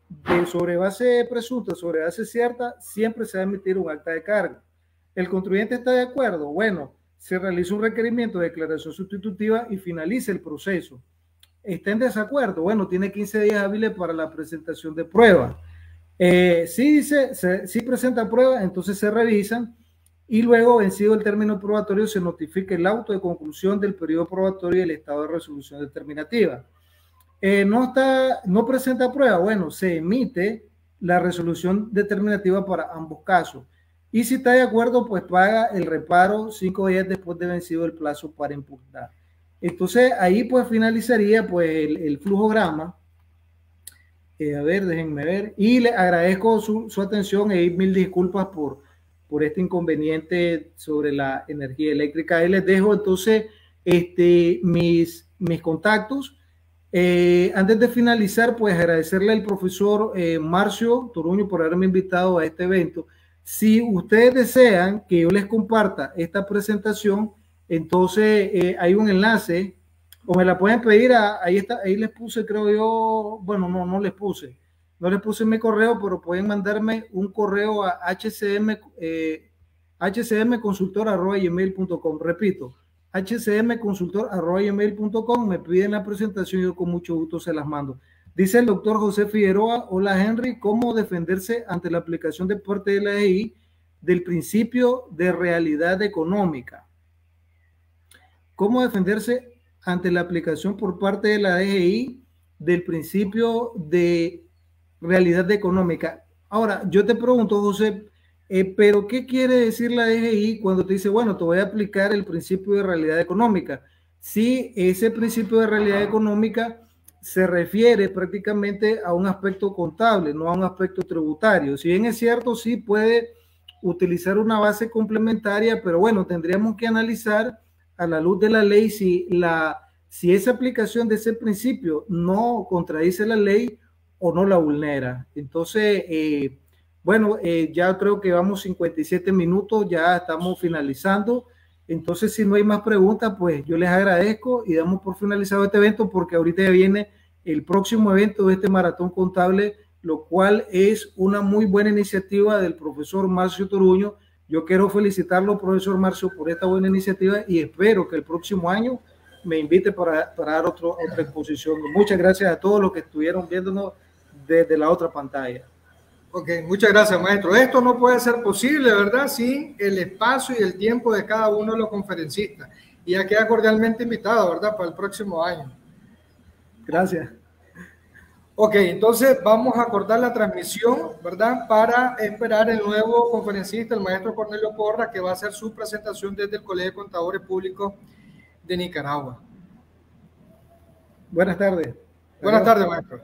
de sobre base presunta, sobre base cierta, siempre se va a emitir un acta de cargo. ¿El contribuyente está de acuerdo? Bueno, se realiza un requerimiento de declaración sustitutiva y finaliza el proceso. ¿Está en desacuerdo? Bueno, tiene 15 días hábiles para la presentación de pruebas. Si presenta pruebas, entonces se revisan y luego, vencido el término probatorio, se notifica el auto de conclusión del periodo probatorio y el estado de resolución determinativa. No presenta prueba, bueno, se emite la resolución determinativa para ambos casos. Y si está de acuerdo, pues paga el reparo 5 días después de vencido el plazo para impugnar. Entonces, ahí pues finalizaría pues el flujograma. A ver, déjenme ver. Y le agradezco su atención y mil disculpas por este inconveniente sobre la energía eléctrica. Ahí les dejo entonces mis contactos. Antes de finalizar, pues agradecerle al profesor Marcio Toruño por haberme invitado a este evento. Si ustedes desean que yo les comparta esta presentación, entonces hay un enlace, o me la pueden pedir, ahí está, ahí les puse, creo yo, bueno, no les puse mi correo, pero pueden mandarme un correo a hcmconsultor@gmail.com. Repito, hcmconsultor@gmail.com. Me piden la presentación y yo con mucho gusto se las mando. Dice el doctor José Figueroa: hola Henry, ¿cómo defenderse ante la aplicación de parte de la DGI del principio de realidad económica? ¿Cómo defenderse ante la aplicación por parte de la DGI del principio de realidad económica? Ahora, yo te pregunto, José, pero ¿qué quiere decir la DGI cuando te dice, bueno, te voy a aplicar el principio de realidad económica? Si ese principio de realidad económica se refiere prácticamente a un aspecto contable, no a un aspecto tributario. Si bien es cierto, sí puede utilizar una base complementaria, pero bueno, tendríamos que analizar a la luz de la ley si esa aplicación de ese principio no contradice la ley o no la vulnera. Entonces, bueno, ya creo que vamos 57 minutos, ya estamos finalizando. Entonces, si no hay más preguntas, pues yo les agradezco y damos por finalizado este evento, porque ahorita ya viene el próximo evento de este maratón contable, lo cual es una muy buena iniciativa del profesor Marcio Toruño. Yo quiero felicitarlo, profesor Marcio, por esta buena iniciativa y espero que el próximo año me invite para dar otra exposición. Muchas gracias a todos los que estuvieron viéndonos desde la otra pantalla. Ok, muchas gracias, maestro. Esto no puede ser posible, ¿verdad?, sin el espacio y el tiempo de cada uno de los conferencistas. Y ya queda cordialmente invitado, ¿verdad?, para el próximo año. Gracias. Ok, entonces vamos a cortar la transmisión, ¿verdad?, para esperar el nuevo conferencista, el maestro Cornelio Porra, que va a hacer su presentación desde el Colegio de Contadores Públicos de Nicaragua. Buenas tardes. Buenas tardes, maestro.